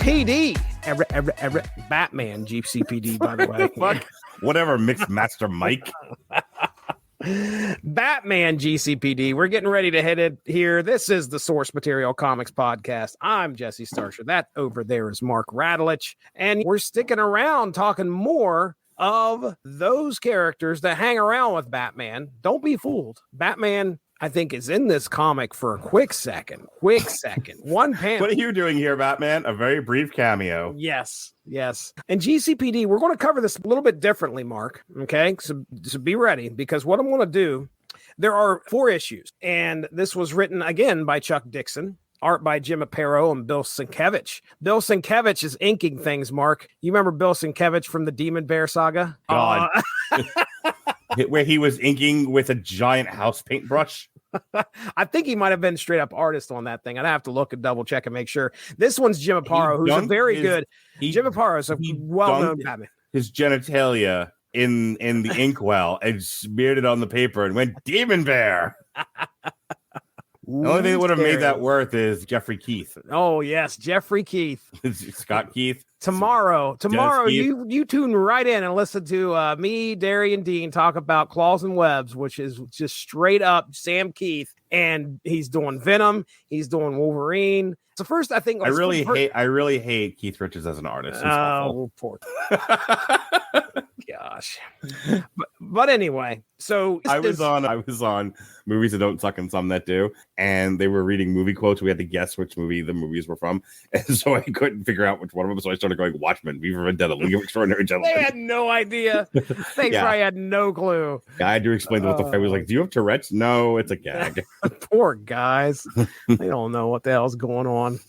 GCPD. Batman GCPD, by the way. Fuck. Whatever, Mixed Master Mike. Batman GCPD. We're getting ready to hit it here. This is the Source Material Comics Podcast. I'm Jesse Starsher. That over there is Mark Radulich. And we're sticking around talking more of those characters that hang around with Batman. Don't be fooled. Batman, I think, is in this comic for a quick second. One panel. What are you doing here, Batman? A very brief cameo. Yes. And GCPD, we're going to cover this a little bit differently, Mark. Okay, so be ready, because what I'm going to do, there are 4 issues, and this was written again by Chuck Dixon. Art by Jim Aparo and Bill Sienkiewicz. Bill Sienkiewicz is inking things, Mark. You remember Bill Sienkiewicz from the Demon Bear saga? God. Where he was inking with a giant house paintbrush. I think he might have been straight up artist on that thing. I'd have to look and double check and make sure. This one's Jim Aparo, who's a very good. Jim Aparo is a well-known Batman. His genitalia in the inkwell and smeared it on the paper and went Demon Bear. The only thing that would have made that worth is Jeffrey Keith. Oh, yes, Jeffrey Keith. Scott Keith. Tomorrow, you tune right in and listen to me, Darian Dean, talk about Claws and Webs, which is just straight up Sam Keith. And he's doing Venom. He's doing Wolverine. So first, I think... I really hate Keith Richards as an artist. Oh, poor... Gosh. But anyway, so I was on Movies That Don't Suck and Some That Do, and they were reading movie quotes. We had to guess which movie the movies were from, and so I couldn't figure out which one of them. So I started going Watchmen, V for Vendetta, League of Extraordinary Gentlemen. They had no idea. They probably had no clue. I had to explain what the fuck. I was like, "Do you have Tourette's?" No, it's a gag. Poor guys. They don't know what the hell's going on.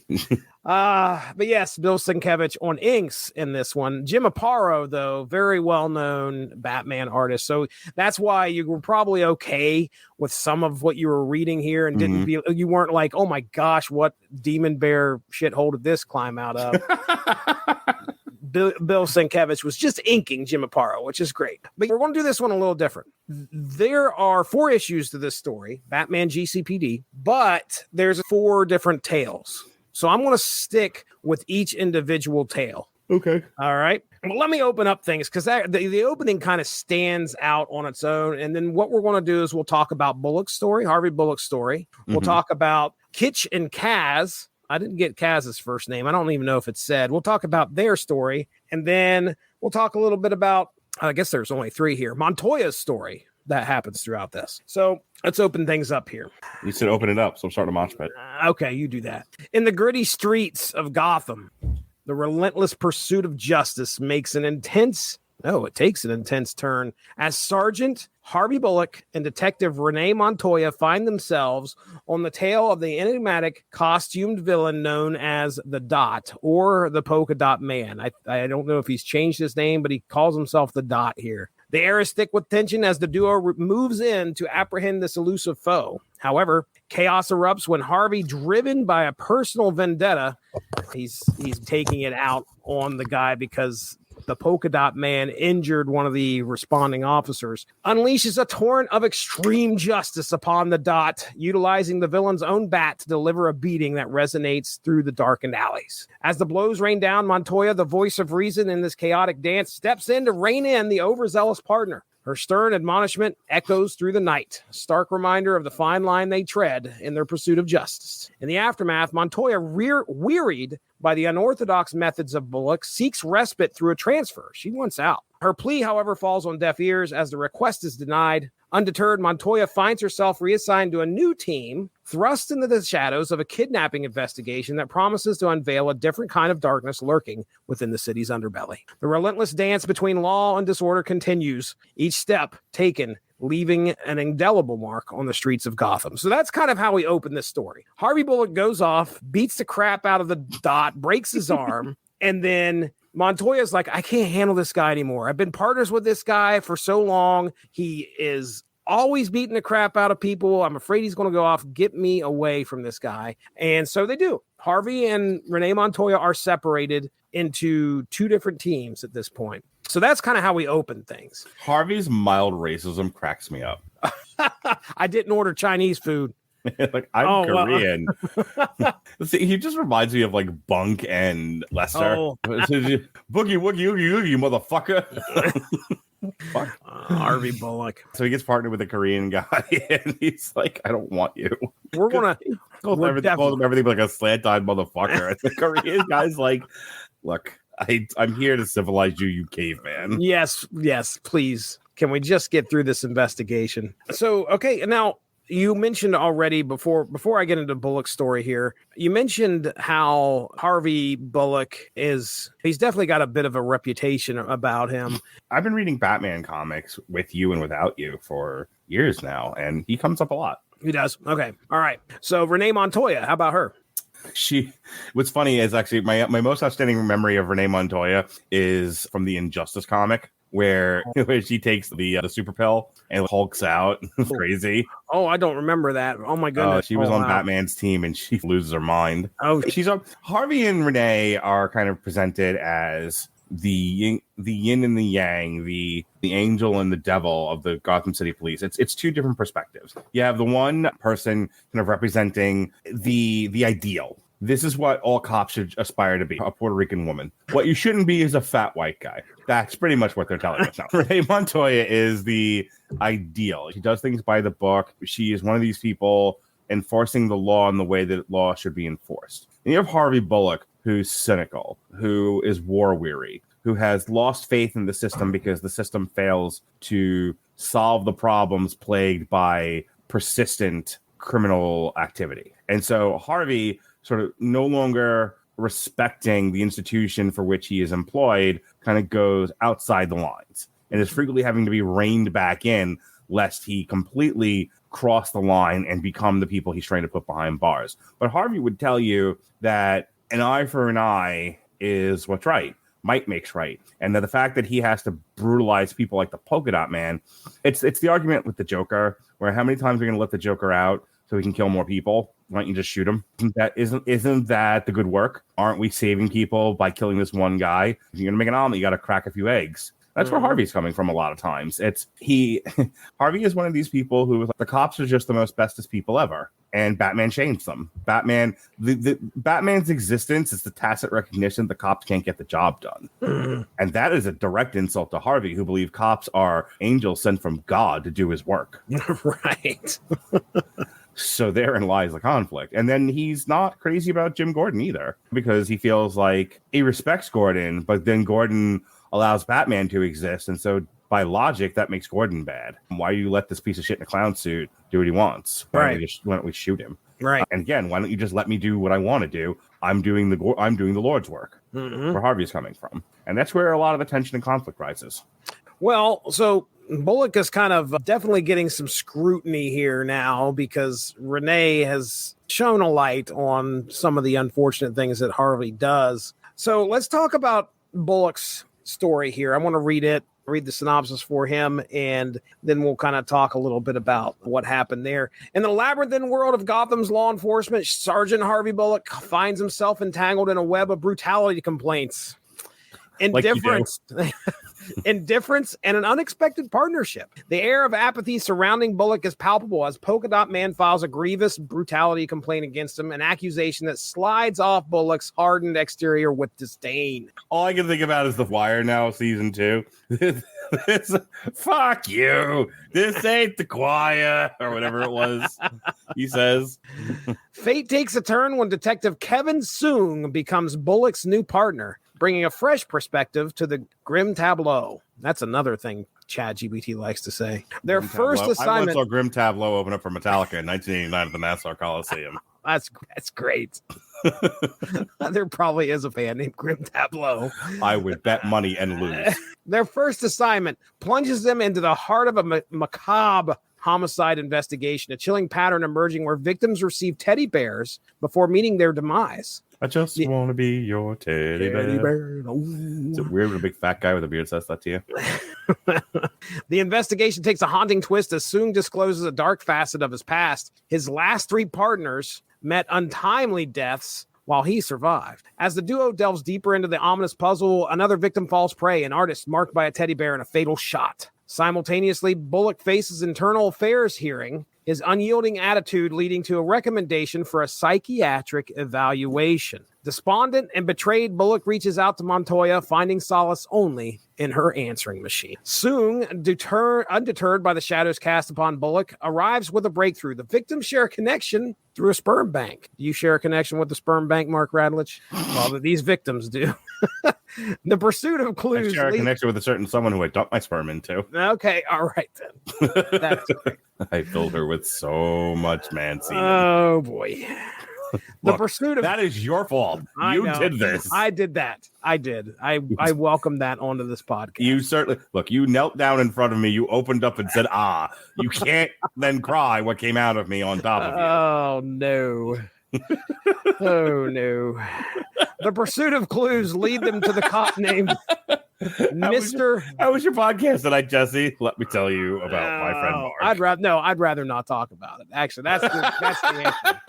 But yes, Bill Sienkiewicz on inks in this one. Jim Aparo, though, very well-known Batman artist. So that's why you were probably okay with some of what you were reading here and didn't feel, you weren't like, oh my gosh, what Demon Bear shithole did this climb out of? Bill Sienkiewicz was just inking Jim Aparo, which is great. But we're going to do this one a little different. There are 4 issues to this story, Batman GCPD, but there's 4 different tales. So I'm going to stick with each individual tale. Okay. All right. Well, let me open up things because the opening kind of stands out on its own. And then what we're going to do is we'll talk about Bullock's story, Harvey Bullock's story. We'll talk about Kitch and Kaz. I didn't get Kaz's first name. I don't even know if it's said. We'll talk about their story. And then we'll talk a little bit about, I guess there's only 3 here, Montoya's story that happens throughout this. So let's open things up here. You said open it up, so I'm starting a mosh pit. Okay, you do that. In the gritty streets of Gotham, the relentless pursuit of justice takes an intense turn as Sergeant Harvey Bullock and Detective Renee Montoya find themselves on the tail of the enigmatic costumed villain known as the Dot or the Polka Dot Man. I don't know if he's changed his name, but he calls himself the Dot here. The air is thick with tension as the duo moves in to apprehend this elusive foe. However, chaos erupts when Harvey, driven by a personal vendetta, he's taking it out on the guy because the Polka Dot Man injured one of the responding officers, unleashes a torrent of extreme justice upon the Dot, utilizing the villain's own bat to deliver a beating that resonates through the darkened alleys. As the blows rain down, Montoya, the voice of reason in this chaotic dance, steps in to rein in the overzealous partner. Her stern admonishment echoes through the night, a stark reminder of the fine line they tread in their pursuit of justice. In the aftermath, Montoya, wearied by the unorthodox methods of Bullock, seeks respite through a transfer. She wants out. Her plea, however, falls on deaf ears as the request is denied. Undeterred, Montoya finds herself reassigned to a new team, thrust into the shadows of a kidnapping investigation that promises to unveil a different kind of darkness lurking within the city's underbelly. The relentless dance between law and disorder continues, each step taken leaving an indelible mark on the streets of Gotham. So that's kind of how we open this story. Harvey Bullock goes off, beats the crap out of the Dot, breaks his arm, and then Montoya's like, I can't handle this guy anymore. I've been partners with this guy for so long. He is always beating the crap out of people. I'm afraid he's going to go off. Get me away from this guy. And so they do. Harvey and Renee Montoya are separated into 2 different teams at this point. So that's kind of how we open things. Harvey's mild racism cracks me up. I didn't order Chinese food. Like, I'm Oh, well. Korean. See, he just reminds me of like Bunk and Lester. Oh. Boogie woogie oogie oogie, motherfucker. Fuck. Harvey Bullock. So he gets partnered with a Korean guy, and he's like, "I don't want you." We're gonna calls him everything like a slant-eyed motherfucker. And the Korean guy's like, "Look, I'm here to civilize you, you caveman." Yes, please. Can we just get through this investigation? So, okay, now you mentioned already before I get into Bullock's story here, you mentioned how Harvey Bullock he's definitely got a bit of a reputation about him. I've been reading Batman comics with you and without you for years now, and he comes up a lot. He does. Okay. All right. So Renee Montoya, how about her? What's funny is actually my most outstanding memory of Renee Montoya is from the Injustice comic, where she takes the super pill and hulks out. Crazy. Oh, I don't remember that. Oh my goodness. She was on Batman's team and she loses her mind. Oh, Harvey and Renee are kind of presented as the yin and the yang, the angel and the devil of the Gotham City Police. It's two different perspectives. You have the one person kind of representing the ideal. This is what all cops should aspire to be, a Puerto Rican woman. What you shouldn't be is a fat white guy. That's pretty much what they're telling us now. Renee Montoya is the ideal. She does things by the book. She is one of these people enforcing the law in the way that law should be enforced. And you have Harvey Bullock, who's cynical, who is war-weary, who has lost faith in the system because the system fails to solve the problems plagued by persistent criminal activity. And so Harvey, sort of no longer respecting the institution for which he is employed, kind of goes outside the lines and is frequently having to be reined back in lest he completely cross the line and become the people he's trying to put behind bars. But Harvey would tell you that an eye for an eye is what's right. Might makes right. And that the fact that he has to brutalize people like the Polka Dot Man, it's the argument with the Joker, where how many times are we going to let the Joker out so we can kill more people? Why don't you just shoot him? Isn't that the good work? Aren't we saving people by killing this one guy? If you're going to make an omelet, you got to crack a few eggs. That's where Harvey's coming from a lot of times. Harvey is one of these people who the cops are just the most bestest people ever. And Batman changed them. Batman's existence is the tacit recognition the cops can't get the job done. And that is a direct insult to Harvey, who believes cops are angels sent from God to do his work. Right. So therein lies the conflict. And then he's not crazy about Jim Gordon either, because he feels like he respects Gordon, but then Gordon allows Batman to exist. And so by logic, that makes Gordon bad. Why do you let this piece of shit in a clown suit do what he wants? Why don't we shoot him? Right. And again, why don't you just let me do what I want to do? I'm doing the Lord's work. Where Harvey's coming from. And that's where a lot of the tension and conflict rises. Well, so Bullock is kind of definitely getting some scrutiny here now because Renee has shown a light on some of the unfortunate things that Harvey does. So let's talk about Bullock's story here. I want to read the synopsis for him, and then we'll kind of talk a little bit about what happened there. In the labyrinthine world of Gotham's law enforcement, Sergeant Harvey Bullock finds himself entangled in a web of brutality complaints, indifference, indifference, and an unexpected partnership. The air of apathy surrounding Bullock is palpable as Polka Dot Man files a grievous brutality complaint against him, an accusation that slides off Bullock's hardened exterior with disdain. All I can think about is The Wire now, season 2. Fuck you. This ain't the choir, or whatever it was, he says. Fate takes a turn when Detective Kevin Soong becomes Bullock's new partner, bringing a fresh perspective to the grim tableau. That's another thing ChatGPT likes to say. Their first assignment. I once saw Grim Tableau open up for Metallica in 1989 at the Nassau Coliseum. That's great. There probably is a fan named Grim Tableau. I would bet money and lose. Their first assignment plunges them into the heart of a macabre homicide investigation, a chilling pattern emerging where victims receive teddy bears before meeting their demise. I just want to be your teddy bear. Is it weird when a big fat guy with a beard says that to you? The investigation takes a haunting twist as Soong discloses a dark facet of his past. His last 3 partners met untimely deaths while he survived. As the duo delves deeper into the ominous puzzle, another victim falls prey, an artist marked by a teddy bear and a fatal shot. Simultaneously, Bullock faces internal affairs hearing his unyielding attitude leading to a recommendation for a psychiatric evaluation. Despondent and betrayed, Bullock reaches out to Montoya, finding solace only in her answering machine. Soon, undeterred by the shadows cast upon Bullock, arrives with a breakthrough. The victims share a connection through a sperm bank. Do you share a connection with the sperm bank, Mark Radlich? Well, these victims do. The pursuit of clues. I share a connection with a certain someone who I dumped my sperm into. Okay, all right then. That's great. I filled her with so much man semen. Oh boy. The pursuit of that is your fault. You did this. I did that. I did. I welcome that onto this podcast. You certainly you knelt down in front of me. You opened up and said, "Ah." You can't then cry what came out of me on top of you. Oh no. Oh no. The pursuit of clues lead them to the cop named Mr. How was your podcast tonight, Jesse? Let me tell you about my friend Mark. I'd rather not talk about it. Actually, that's the answer.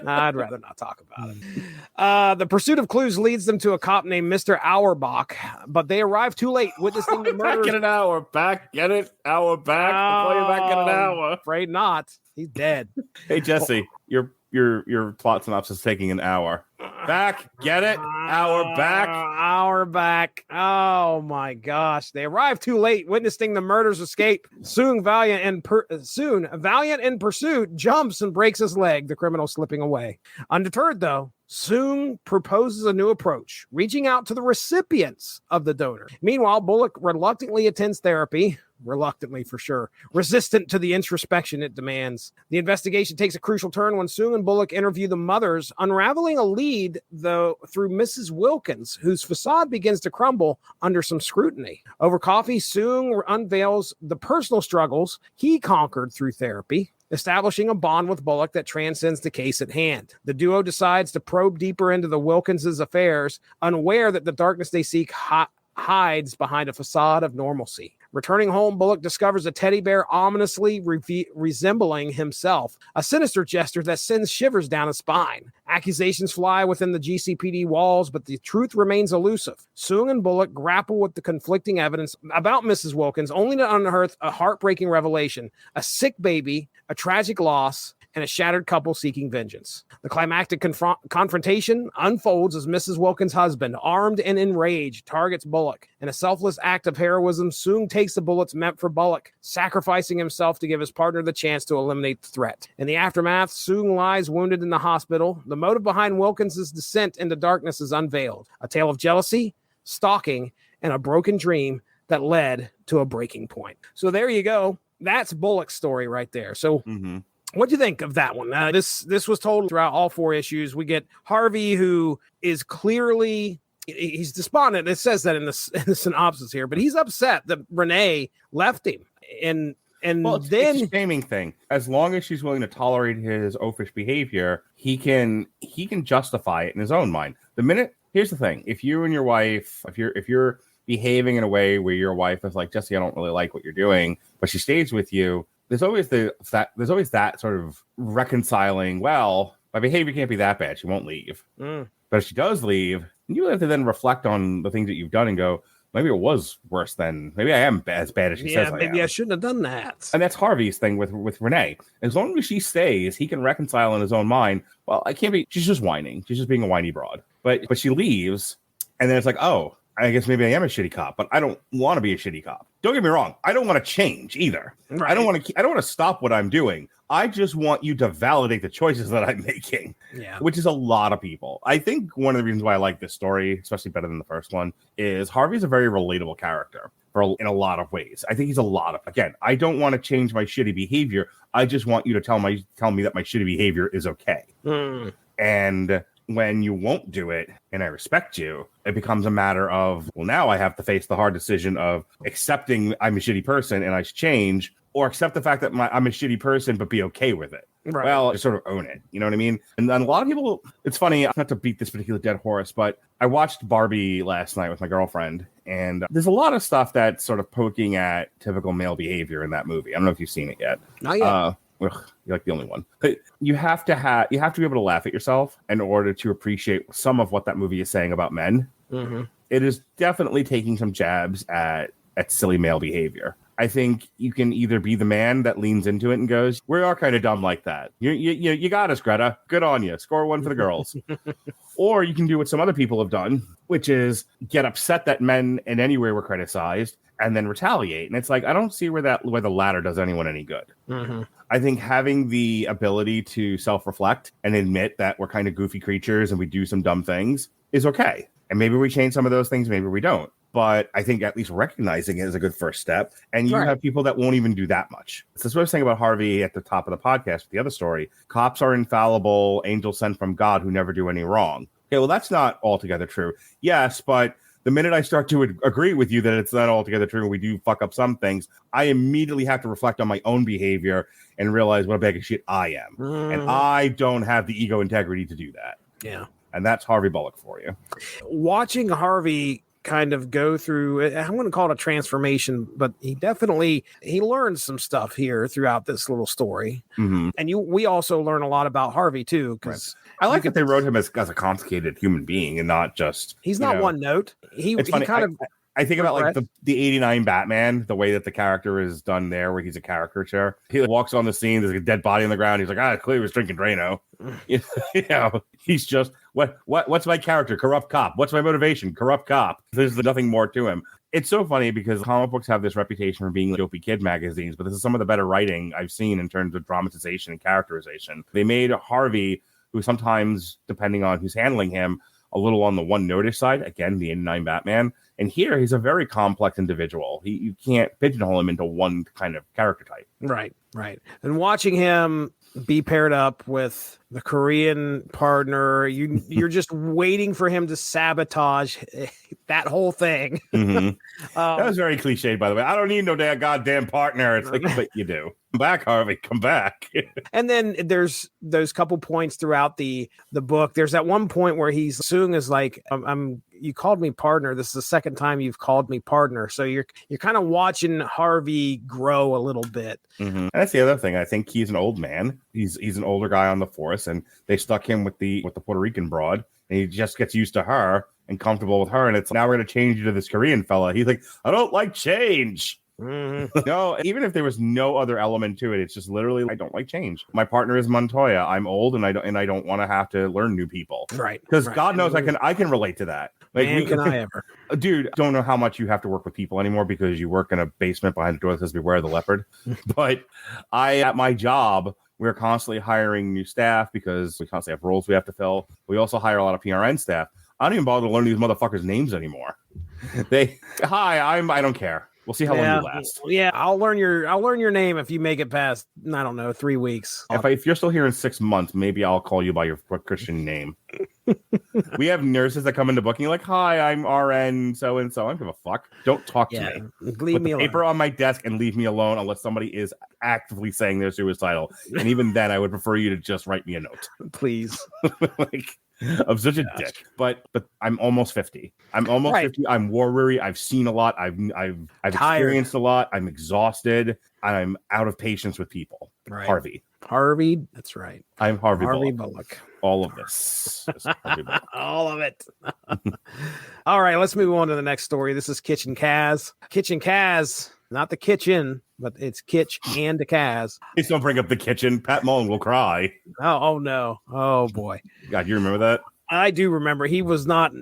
I'd rather not talk about it. The pursuit of clues leads them to a cop named Mr. Auerbach, but they arrive too late, witnessing the murder. Back in an hour. Back. Get it? Hour back. I'll call you back in an hour. Afraid not. He's dead. Hey, Jesse, your plot synopsis is taking an hour. Back. Get it? Hour back. Hour back. Oh my gosh. They arrive too late, witnessing the murder's escape. Soon, Valiant in pursuit jumps and breaks his leg, the criminal slipping away. Undeterred, though, Soon proposes a new approach, reaching out to the recipients of the donor. Meanwhile, Bullock reluctantly attends therapy. Reluctantly, for sure. Resistant to the introspection it demands. The investigation takes a crucial turn when Soong and Bullock interview the mothers, unraveling a lead, though, through Mrs. Wilkins, whose facade begins to crumble under some scrutiny. Over coffee, Soong unveils the personal struggles he conquered through therapy, establishing a bond with Bullock that transcends the case at hand. The duo decides to probe deeper into the Wilkins' affairs, unaware that the darkness they seek hides behind a facade of normalcy. Returning home, Bullock discovers a teddy bear ominously resembling himself, a sinister gesture that sends shivers down his spine. Accusations fly within the GCPD walls, but the truth remains elusive. Soong and Bullock grapple with the conflicting evidence about Mrs. Wilkins, only to unearth a heartbreaking revelation: a sick baby, a tragic loss, and a shattered couple seeking vengeance. The climactic confrontation unfolds as Mrs. Wilkins' husband, armed and enraged, targets Bullock. In a selfless act of heroism, Soong takes the bullets meant for Bullock, sacrificing himself to give his partner the chance to eliminate the threat. In the aftermath, Soong lies wounded in the hospital. The motive behind Wilkins' descent into darkness is unveiled. A tale of jealousy, stalking, and a broken dream that led to a breaking point. So there you go. That's Bullock's story right there. So what do you think of that one? This was told throughout all four issues. We get Harvey, who is clearly, he's despondent. It says that in the synopsis here, but he's upset that Renee left him. And then it's a shaming thing. As long as she's willing to tolerate his oafish behavior, he can justify it in his own mind. Here's the thing: if you and your wife, if you're behaving in a way where your wife is like, Jesse, I don't really like what you're doing, but she stays with you, there's always that sort of reconciling. Well, my behavior can't be that bad. She won't leave. But if she does leave, you have to then reflect on the things that you've done and go, maybe it was worse than, maybe I am as bad as she says I am. Maybe I shouldn't have done that. And that's Harvey's thing with Renee. As long as she stays, he can reconcile in his own mind. Well, I can't be. She's just whining. She's just being a whiny broad. But she leaves, and then it's like, oh, I guess maybe I am a shitty cop, but I don't want to be a shitty cop. Don't get me wrong. I don't want to change either. Right. I don't want to stop what I'm doing. I just want you to validate the choices that I'm making, which is a lot of people. I think one of the reasons why I like this story, especially better than the first one, is Harvey's a very relatable character in a lot of ways. I think he's again, I don't want to change my shitty behavior. I just want you to tell me that my shitty behavior is okay. And when you won't do it and I respect you, it becomes a matter of, well, now I have to face the hard decision of accepting I'm a shitty person and I should change, or accept the fact that I'm a shitty person, but be okay with it. Right. Well, just sort of own it. You know what I mean? And then a lot of people, it's funny, not to beat this particular dead horse, but I watched Barbie last night with my girlfriend, and there's a lot of stuff that's sort of poking at typical male behavior in that movie. I don't know if you've seen it yet. Not yet. You're like the only one. But you have to be able to laugh at yourself in order to appreciate some of what that movie is saying about men. It is definitely taking some jabs at silly male behavior. I think you can either be the man that leans into it and goes, we are kind of dumb like that. You got us, Greta. Good on you. Score 1 for the girls. Or you can do what some other people have done, which is get upset that men in any way were criticized and then retaliate. And it's like, I don't see where the latter does anyone any good. Mm-hmm. I think having the ability to self-reflect and admit that we're kind of goofy creatures and we do some dumb things is okay. And maybe we change some of those things, maybe we don't. But I think at least recognizing it is a good first step. And you have people that won't even do that much. So that's what I was saying about Harvey at the top of the podcast with the other story. Cops are infallible, angels sent from God who never do any wrong. Okay, well, that's not altogether true. Yes, but the minute I start to agree with you that it's not altogether true and we do fuck up some things, I immediately have to reflect on my own behavior and realize what a bag of shit I am. And I don't have the ego integrity to do that. Yeah. And that's Harvey Bullock for you. Watching Harvey kind of go through, I'm going to call it a transformation, but he learns some stuff here throughout this little story. Mm-hmm. And we also learn a lot about Harvey too, because I like that they wrote him as a complicated human being and not just, he's not one note. I think about like the 89 Batman, the way that the character is done there, where he's a caricature. He walks on the scene, there's a dead body on the ground. He's like, clearly he was drinking Drano. He's just, what's my character? Corrupt cop. What's my motivation? Corrupt cop. There's nothing more to him. It's so funny because comic books have this reputation for being like dopey kid magazines, but this is some of the better writing I've seen in terms of dramatization and characterization. They made Harvey, who sometimes, depending on who's handling him, a little on the one notice side, again, the 89 Batman. And here he's a very complex individual. You can't pigeonhole him into one kind of character type. Right. And watching him be paired up with the Korean partner, you're just waiting for him to sabotage that whole thing. Mm-hmm. That was very cliched, by the way. I don't need no damn goddamn partner. It's like, but you do. Come back, Harvey. Come back. And then there's those couple points throughout the book. There's that one point where Soong is like, you called me partner. This is the second time you've called me partner. So you're kind of watching Harvey grow a little bit. Mm-hmm. And that's the other thing. I think he's an old man. He's an older guy on the force, and they stuck him with the Puerto Rican broad, and he just gets used to her and comfortable with her. And it's now we're going to change you to this Korean fella. He's like, I don't like change. Mm-hmm. No, even if there was no other element to it, it's just literally I don't like change. My partner is Montoya. I'm old and I don't want to have to learn new people. Right. Because God knows I can relate to that. Like, can I ever? Dude, don't know how much you have to work with people anymore because you work in a basement behind the door that says beware the leopard. But at my job, we're constantly hiring new staff because we constantly have roles we have to fill. We also hire a lot of PRN staff. I don't even bother to learn these motherfuckers' names anymore. I don't care. We'll see how long you last. Yeah, I'll learn your name if you make it past, I don't know, 3 weeks. If you're still here in 6 months, maybe I'll call you by your Christian name. We have nurses that come into booking like, hi, I'm RN so and so. I don't give a fuck. Don't talk to me. Leave me alone. Paper on my desk and leave me alone unless somebody is actively saying they're suicidal. And even then, I would prefer you to just write me a note, please. I'm such a dick, but I'm almost 50. I'm almost 50. I'm war weary. I've seen a lot. I've experienced a lot. I'm exhausted. I'm out of patience with people. Right. Harvey. That's right. I'm Harvey Bullock. All of this. All of it. All right, let's move on to the next story. This is Kitchen Kaz. Kitchen Kaz, not the kitchen, but it's Kitch and the Kaz. Please don't bring up the kitchen. Pat Mullen will cry. Oh no. Oh boy. God, you remember that? I do remember. He was not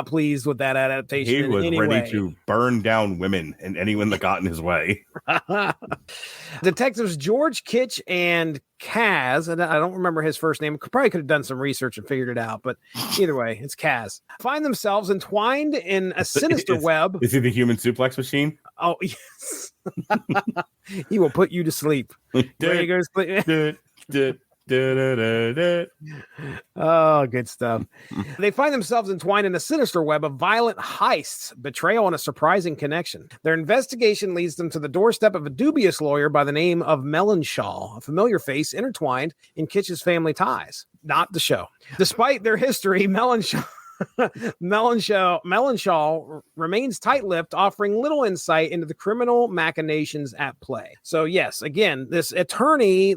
pleased with that adaptation. He was ready to burn down women and anyone that got in his way. Detectives George Kitch and Kaz, and I don't remember his first name. Probably could have done some research and figured it out, but either way, it's Kaz. Find themselves entwined in a sinister web. Is he the human suplex machine? Oh, yes. He will put you to sleep. There you go. Sleep. Oh, good stuff. They find themselves entwined in a sinister web of violent heists, betrayal, and a surprising connection. Their investigation leads them to the doorstep of a dubious lawyer by the name of Melonshaw, a familiar face intertwined in Kitch's family ties. Not the show. Despite their history, Melonshaw remains tight-lipped, offering little insight into the criminal machinations at play. So yes, again, this attorney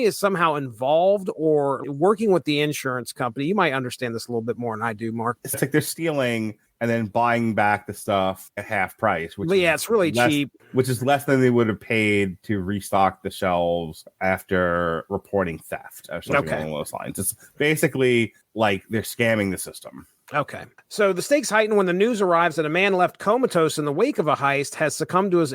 is somehow involved or working with the insurance company. You might understand this a little bit more than I do, Mark. It's like they're stealing and then buying back the stuff at half price, which it's really cheap. Which is less than they would have paid to restock the shelves after reporting theft or something along those lines. It's basically like they're scamming the system. Okay. So the stakes heighten when the news arrives that a man left comatose in the wake of a heist has succumbed to his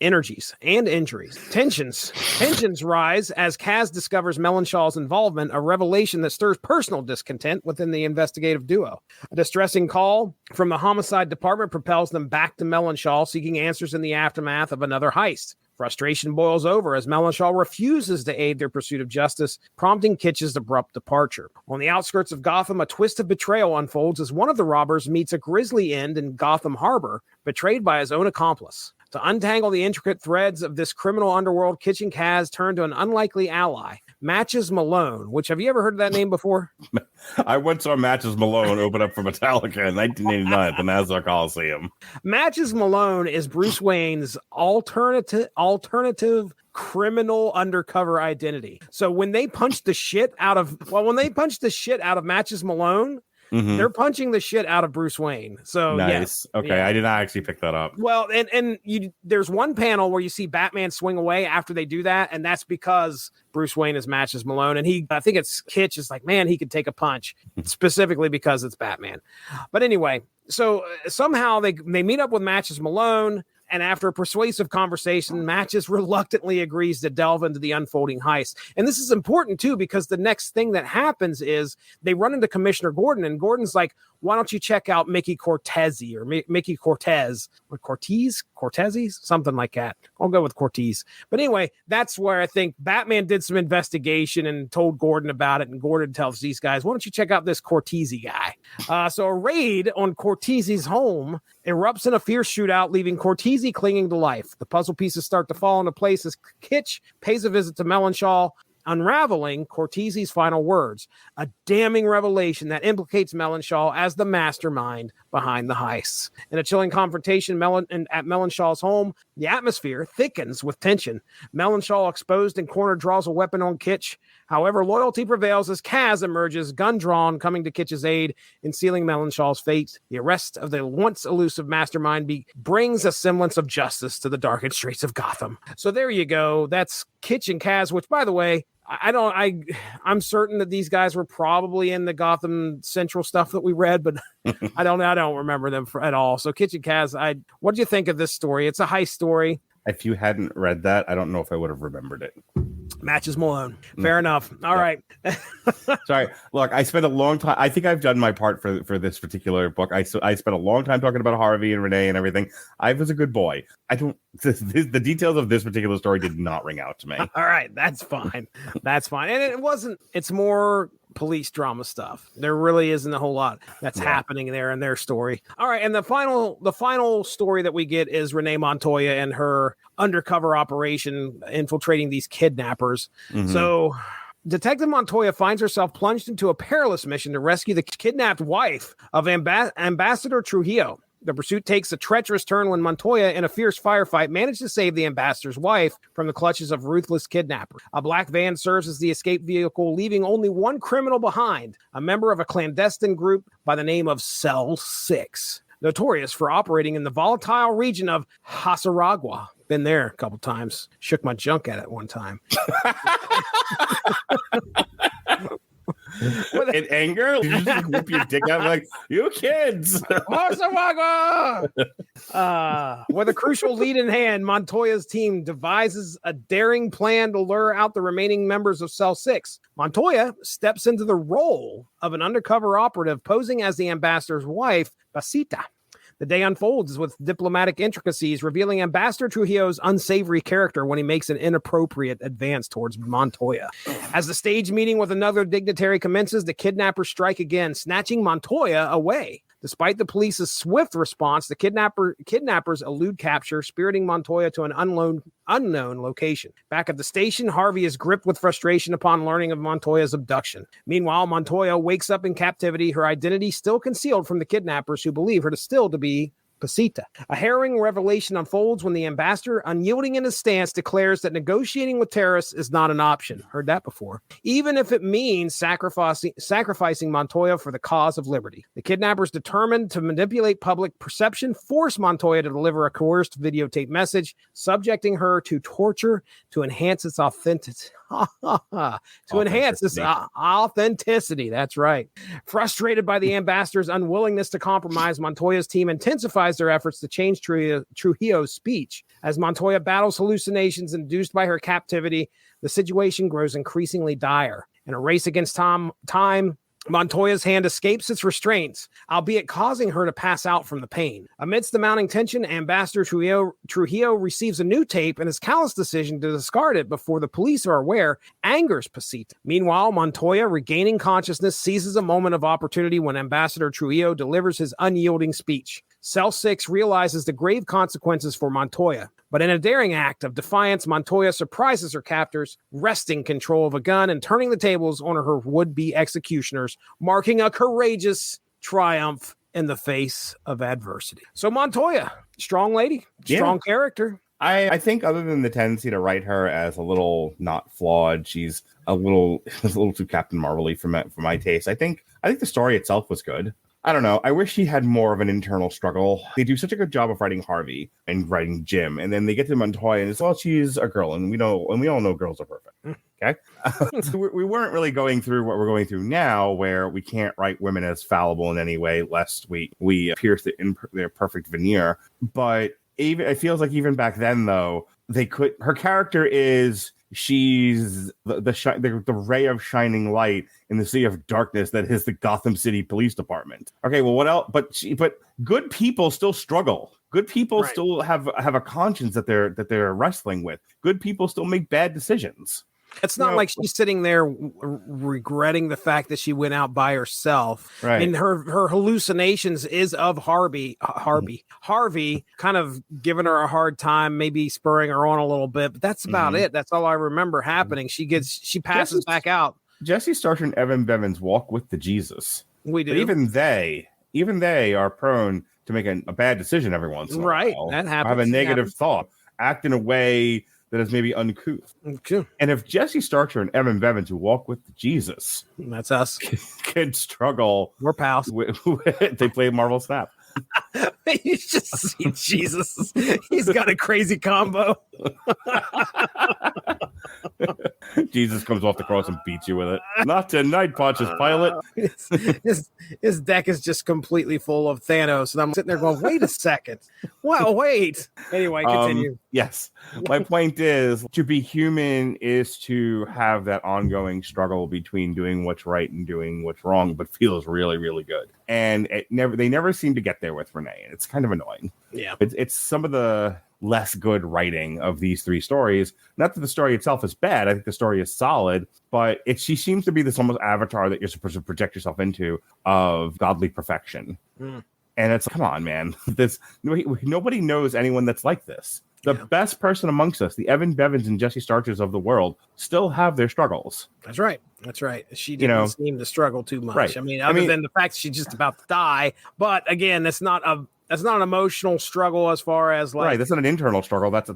energies and injuries. Tensions rise as Kaz discovers Melonshaw's involvement, a revelation that stirs personal discontent within the investigative duo. A distressing call from the homicide department propels them back to Melonshaw, seeking answers in the aftermath of another heist. Frustration boils over as Melonshaw refuses to aid their pursuit of justice, prompting Kitch's abrupt departure. On the outskirts of Gotham, a twist of betrayal unfolds as one of the robbers meets a grisly end in Gotham Harbor, betrayed by his own accomplice. To untangle the intricate threads of this criminal underworld, Kitch and Kaz turn to an unlikely ally, Matches Malone, which, have you ever heard of that name before? I once saw Matches Malone open up for Metallica in 1989 at the Nassau Coliseum. Matches Malone is Bruce Wayne's alternative criminal undercover identity. So when they punched the shit out of Matches Malone, they're punching the shit out of Bruce Wayne. So nice. Yeah. Okay, Yeah. I did not actually pick that up. Well, and there's one panel where you see Batman swing away after they do that, and that's because Bruce Wayne is Matches Malone, and I think it's Kitch is like, man, he could take a punch, specifically because it's Batman. But anyway, so somehow they meet up with Matches Malone. And after a persuasive conversation, Matches reluctantly agrees to delve into the unfolding heist. And this is important, too, because the next thing that happens is they run into Commissioner Gordon, and Gordon's like, why don't you check out Mickey Cortese or Mickey Cortez or Cortese, something like that. I'll go with Cortese. But anyway, that's where I think Batman did some investigation and told Gordon about it. And Gordon tells these guys, why don't you check out this Cortese guy? So a raid on Cortese's home erupts in a fierce shootout, leaving Cortese clinging to life. The puzzle pieces start to fall into place as Kitch pays a visit to Melonshaw, unraveling Cortese's final words, a damning revelation that implicates Melonshaw as the mastermind behind the heists. In a chilling confrontation at Melonshaw's home, the atmosphere thickens with tension. Melonshaw, exposed and cornered, draws a weapon on Kitch. However, loyalty prevails as Kaz emerges, gun drawn, coming to Kitch's aid in sealing Melonshaw's fate. The arrest of the once elusive mastermind brings a semblance of justice to the darkened streets of Gotham. So there you go. That's Kitch and Kaz, which, by the way, I'm certain that these guys were probably in the Gotham Central stuff that we read, but I don't remember them at all. So Kitch and Kaz, what do you think of this story? It's a heist story. If you hadn't read that, I don't know if I would have remembered it. Matches Malone. Fair enough. All right. Sorry. Look, I spent a long time. I think I've done my part for this particular book. I spent a long time talking about Harvey and Renee and everything. I was a good boy. The details of this particular story did not ring out to me. All right. That's fine. That's fine. And it's more police drama stuff. There really isn't a whole lot that's happening there in their story. All right. And the final story that we get is Renee Montoya and her undercover operation infiltrating these kidnappers. So Detective Montoya finds herself plunged into a perilous mission to rescue the kidnapped wife of Ambassador Trujillo. The pursuit takes a treacherous turn when Montoya, in a fierce firefight, managed to save the ambassador's wife from the clutches of ruthless kidnappers. A black van serves as the escape vehicle, leaving only one criminal behind, a member of a clandestine group by the name of Cell 6, notorious for operating in the volatile region of Hasaragua. Been there a couple times. Shook my junk at it one time. In anger, you just whip your dick out like, you kids. With a crucial lead in hand, Montoya's team devises a daring plan to lure out the remaining members of Cell 6. Montoya steps into the role of an undercover operative, posing as the ambassador's wife, Basita. The day unfolds with diplomatic intricacies, revealing Ambassador Trujillo's unsavory character when he makes an inappropriate advance towards Montoya. As the stage meeting with another dignitary commences, the kidnappers strike again, snatching Montoya away. Despite the police's swift response, the kidnappers elude capture, spiriting Montoya to an unknown location. Back at the station, Harvey is gripped with frustration upon learning of Montoya's abduction. Meanwhile, Montoya wakes up in captivity, her identity still concealed from the kidnappers, who believe her to still be Pasita. A harrowing revelation unfolds when the ambassador, unyielding in his stance, declares that negotiating with terrorists is not an option. Heard that before. Even if it means sacrificing Montoya for the cause of liberty. The kidnappers, determined to manipulate public perception, force Montoya to deliver a coerced videotape message, subjecting her to torture to enhance its authenticity. Enhance its authenticity. That's right. Frustrated by the ambassador's unwillingness to compromise, Montoya's team intensifies their efforts to change Trujillo's speech. As Montoya battles hallucinations induced by her captivity, the situation grows increasingly dire. In a race against time, Montoya's hand escapes its restraints, albeit causing her to pass out from the pain. Amidst the mounting tension, Ambassador Trujillo receives a new tape, and his callous decision to discard it before the police are aware angers Pasita. Meanwhile, Montoya, regaining consciousness, seizes a moment of opportunity when Ambassador Trujillo delivers his unyielding speech. Cell 6 realizes the grave consequences for Montoya, but in a daring act of defiance, Montoya surprises her captors, wresting control of a gun and turning the tables on her would-be executioners, marking a courageous triumph in the face of adversity. So Montoya, strong lady, strong character. I think other than the tendency to write her as a little not flawed, she's a little too Captain Marvel-y for my taste. I think the story itself was good. I don't know. I wish he had more of an internal struggle. They do such a good job of writing Harvey and writing Jim, and then they get to Montoya, and it's, well, she's a girl, and we all know girls are perfect. Okay, so we weren't really going through what we're going through now, where we can't write women as fallible in any way, lest we pierce their perfect veneer. But even it feels like even back then, though, they could. Her character is. She's the ray of shining light in the sea of darkness that is the Gotham City Police Department. Okay, well, what else? But good people still struggle. Good people still have a conscience that they're wrestling with. Good people still make bad decisions. It's not like she's sitting there regretting the fact that she went out by herself. Right. I mean, her hallucinations is of Harvey kind of giving her a hard time, maybe spurring her on a little bit, but that's about it. That's all I remember happening. She passes back out. Jesse Starcher and Evan Bevins walk with the Jesus. We do. But even they are prone to make a bad decision every once in a while. That happens. Have a negative thought, act in a way that is maybe uncouth. Okay. And if Jesse Starcher and Evan Bevins, who walk with Jesus, that's us, can struggle. We're pals. They play Marvel Snap. You just see Jesus. He's got a crazy combo. Jesus comes off the cross and beats you with it. Not tonight, Pontius Pilate. His deck is just completely full of Thanos, and I'm sitting there going, wait a second. Well, wait. Anyway, continue. Yes. My point is, to be human is to have that ongoing struggle between doing what's right and doing what's wrong, but feels really, really good. And they never seem to get there with Renee. And it's kind of annoying. Yeah. It's some of the less good writing of these three stories. Not that the story itself is bad. I think the story is solid, but she seems to be this almost avatar that you're supposed to project yourself into of godly perfection. And it's, come on, man. Nobody knows anyone that's like this. The best person amongst us, the Evan Bevins and Jesse Starchers of the world, still have their struggles. That's right. She didn't seem to struggle too much. Right. I mean, other than the fact she's just about to die. But again, that's not an emotional struggle as far as like, right. That's not an internal struggle. That's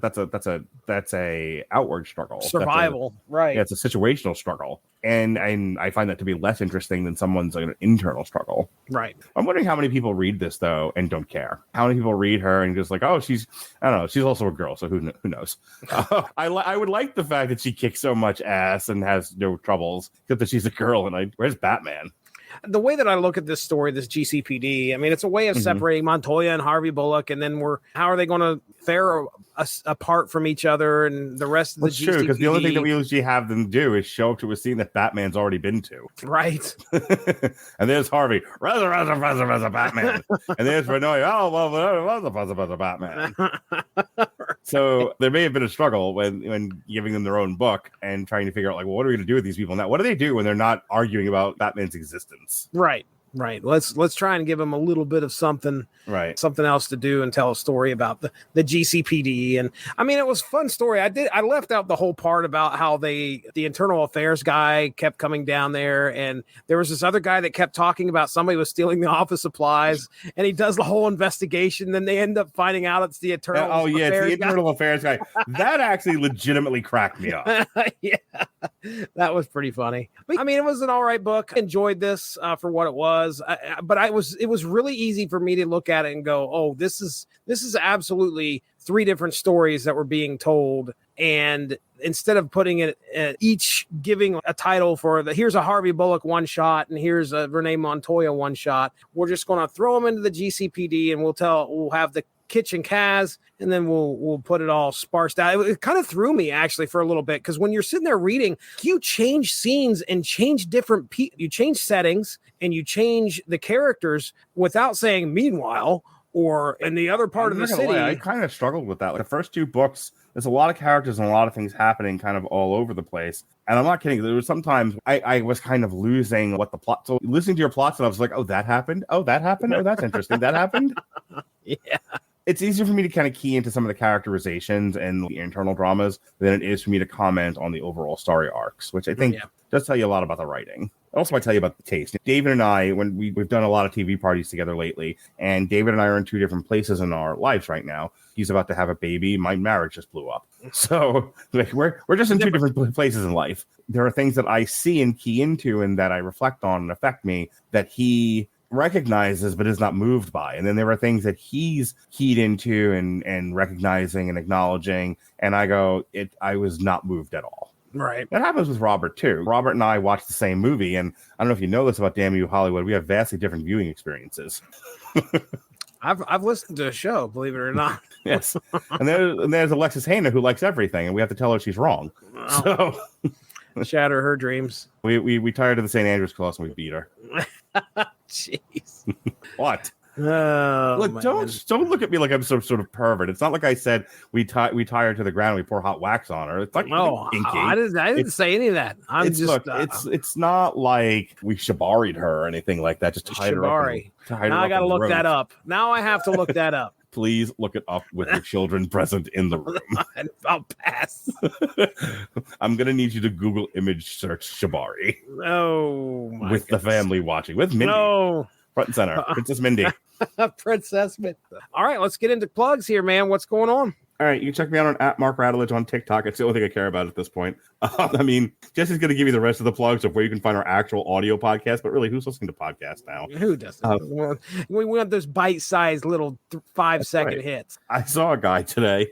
a outward struggle. Survival. Right. Yeah, it's a situational struggle. And I find that to be less interesting than someone's like an internal struggle. Right. I'm wondering how many people read this though and don't care. How many people read her and just like, oh, I don't know, she's also a girl, so who knows? I would like the fact that she kicks so much ass and has no troubles, except that she's a girl. And where's Batman? The way that I look at this story, this GCPD, I mean, it's a way of separating Montoya and Harvey Bullock, and then how are they going to fare apart from each other and the rest of the GCPD? True, because the only thing that we usually have them do is show up to a scene that Batman's already been to. Right. And there's Harvey, Reza, Batman. And there's Renee, Reza, Batman. So there may have been a struggle when giving them their own book and trying to figure out, like, well, what are we going to do with these people now? What do they do when they're not arguing about Batman's existence? Right. Right. Let's try and give him a little bit of something else to do and tell a story about the GCPD. And I mean, it was a fun story. I left out the whole part about how the internal affairs guy kept coming down there, and there was this other guy that kept talking about somebody was stealing the office supplies, and he does the whole investigation. Then they end up finding out it's the internal affairs guy. That actually legitimately cracked me up. Yeah, that was pretty funny. But, I mean, it was an all right book. I enjoyed this for what it was. But it was really easy for me to look at it and go, oh, this is absolutely 3 different stories that were being told. And instead of putting it each giving a title for here's a Harvey Bullock one shot and here's a Renee Montoya one shot, we're just going to throw them into the GCPD and we'll have the kitchen Kaz, and then we'll put it all sparsed out. It kind of threw me actually for a little bit, because when you're sitting there reading, you change scenes and change different you change settings and you change the characters without saying meanwhile or in the other part of the city. I kind of struggled with that. Like the first 2 books, there's a lot of characters and a lot of things happening kind of all over the place. And I'm not kidding. There was sometimes I was kind of losing what the plot. So listening to your plots, and I was like, oh, that happened. Oh, that happened. Oh, that's interesting. That happened. Yeah. It's easier for me to kind of key into some of the characterizations and the internal dramas than it is for me to comment on the overall story arcs, which I think does tell you a lot about the writing. Also, I tell you about the taste. David and I, when we've done a lot of TV parties together lately, and David and I are in 2 different places in our lives right now. He's about to have a baby. My marriage just blew up. So like, we're just in 2 different places in life. There are things that I see and key into and that I reflect on and affect me that he recognizes but is not moved by, and then there are things that he's keyed into and recognizing and acknowledging, and I was not moved at all. Right. That happens with Robert too. Robert and I watched the same movie, and I don't know if you know this about Damn You Hollywood, we have vastly different viewing experiences. I've listened to a show, believe it or not. Yes. And there's Alexis Hannah, who likes everything, and we have to tell her she's wrong. Oh. So shatter her dreams. We tired of the St. Andrews class and we beat her. Jeez. What? Oh, look, don't look at me like I'm some sort of pervert. It's not like I said we tie her to the ground and we pour hot wax on her. It's like I didn't say any of that. It's not like we shibari'd her or anything like that. Just tied her up. Now I got to look that up. Now I have to look that up. Please look it up with your children present in the room. I'll pass. I'm going to need you to Google image search shibari. Oh, my with goodness. The family watching. With Mindy. No. Front and center. Princess Mindy. Princess Mindy. All right, let's get into plugs here, man. What's going on? All right, you can check me out on @MarkRattledge on TikTok. It's the only thing I care about at this point. I mean, Jesse's going to give you the rest of the plugs of where you can find our actual audio podcast, but really, who's listening to podcasts now? Who doesn't? We want those bite-sized little 5-second hits. I saw a guy today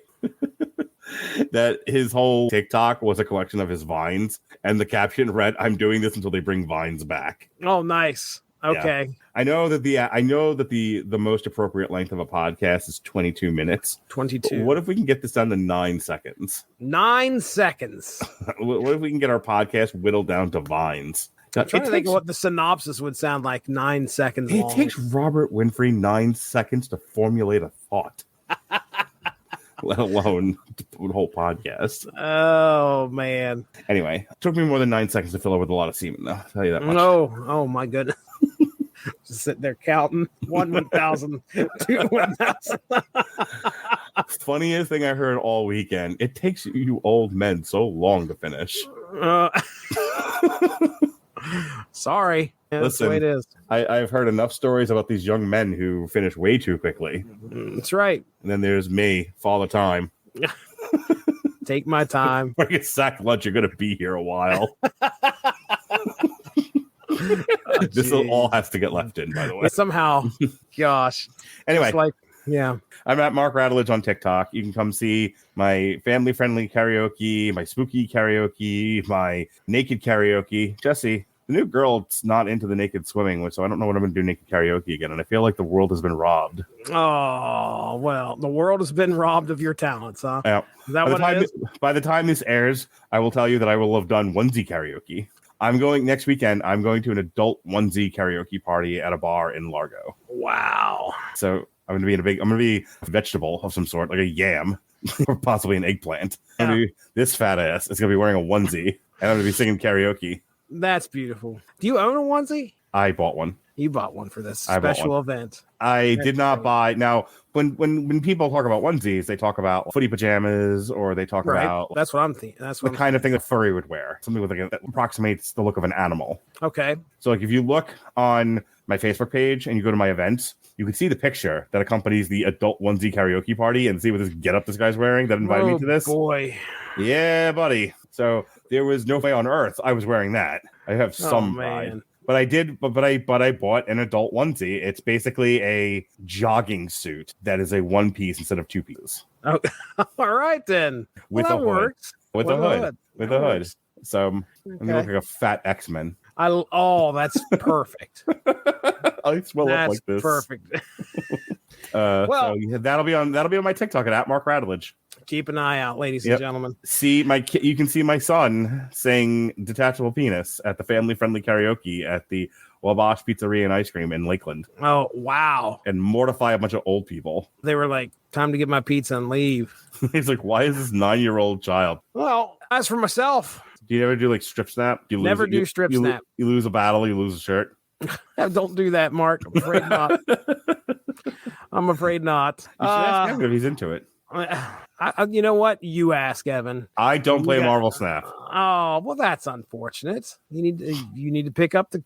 that his whole TikTok was a collection of his vines, and the caption read, "I'm doing this until they bring vines back." Oh, nice. Okay. Yeah. I know that the most appropriate length of a podcast is 22 minutes. 22. But what if we can get this down to 9 seconds? 9 seconds. What if we can get our podcast whittled down to vines? I'm trying to think of what the synopsis would sound like. 9 seconds long. It takes Robert Winfrey 9 seconds to formulate a thought. Let alone the whole podcast. Oh, man. Anyway, it took me more than 9 seconds to fill it with a lot of semen, though. I'll tell you that much. Oh my goodness. Just sitting there counting 1,000, 2 1,000. Funniest thing I heard all weekend. It takes you old men so long to finish. Sorry. Yeah, Listen, that's the way it is. I've heard enough stories about these young men who finish way too quickly. That's right. And then there's me, Father Time. Take my time. When you get sack lunch, you're going to be here a while. This all has to get left in, by the way. Somehow. Gosh. Anyway. Yeah. I'm at Mark Rattledge on TikTok. You can come see my family-friendly karaoke, my spooky karaoke, my naked karaoke. Jesse, the new girl's not into the naked swimming, so I don't know what I'm going to do naked karaoke again, and I feel like the world has been robbed. Oh, well, the world has been robbed of your talents, huh? Yeah. Is that what it is? By the time this airs, I will tell you that I will have done onesie karaoke. Next weekend, I'm going to an adult onesie karaoke party at a bar in Largo. Wow. So I'm going to be a vegetable of some sort, like a yam, or possibly an eggplant. I'm going to be this fat ass. It's going to be wearing a onesie, and I'm going to be singing karaoke. That's beautiful. Do you own a onesie? I bought one. You bought one for this I bought special one. event. I did not buy. Now, when people talk about onesies, they talk about footy pajamas, or they talk about That's what I'm thinking. That's the kind of thing that furry would wear, something with that approximates the look of an animal. Okay. So, like, if you look on my Facebook page and you go to my events, you can see the picture that accompanies the adult onesie karaoke party and see what this getup this guy's wearing that invited me to this. Boy. Yeah, buddy. So there was no way on earth I was wearing that. I have some pride. But I did, but I bought an adult onesie. It's basically a jogging suit that is a one piece instead of two pieces. Oh, all right then. With a hood. Works. With a hood. With a hood. So I'm gonna look like a fat X-Men. That's perfect. I swell up like this. Perfect. So that'll be on my TikTok at Mark Radulich. Keep an eye out, ladies and gentlemen. You can see my son saying detachable penis at the family friendly karaoke at the Wabash Pizzeria and Ice Cream in Lakeland. Oh, wow. And mortify a bunch of old people. They were like, time to get my pizza and leave. He's like, why is this 9-year-old child? Well, as for myself. Do you ever do like strip snap? Do you never do strip snap. You lose a battle, you lose a shirt. Don't do that, Mark. I'm afraid not. I'm afraid not. You should ask him if he's into it. You know what? You ask, Evan. I don't play Marvel Snap. Oh, well, that's unfortunate. You need to pick up the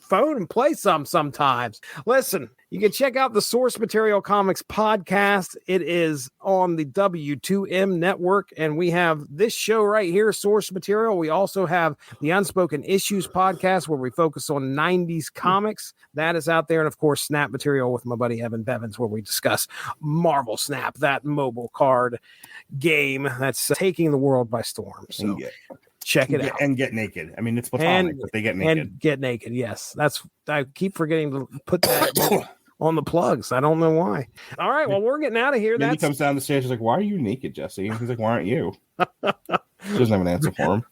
phone and play sometimes. Listen, you can check out the Source Material Comics podcast. It is on the W2M network, and we have this show right here, Source Material. We also have the Unspoken Issues podcast, where we focus on 90s comics. That is out there. And of course, Snap Material with my buddy Evan Bevins, where we discuss Marvel Snap, that mobile card game that's taking the world by storm. So check it out. And get naked. I mean, it's platonic, but they get naked. And get naked, yes. I keep forgetting to put that on the plugs. I don't know why. All right, well, we're getting out of here. Then he comes down the stairs. He's like, why are you naked, Jesse? He's like, why aren't you? She doesn't have an answer for him.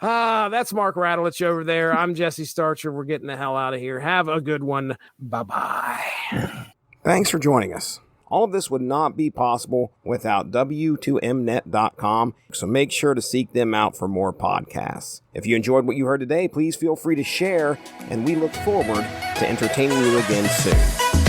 That's Mark Radulich over there. I'm Jesse Starcher. We're getting the hell out of here. Have a good one. Bye-bye. Thanks for joining us. All of this would not be possible without W2Mnet.com, so make sure to seek them out for more podcasts. If you enjoyed what you heard today, please feel free to share, and we look forward to entertaining you again soon.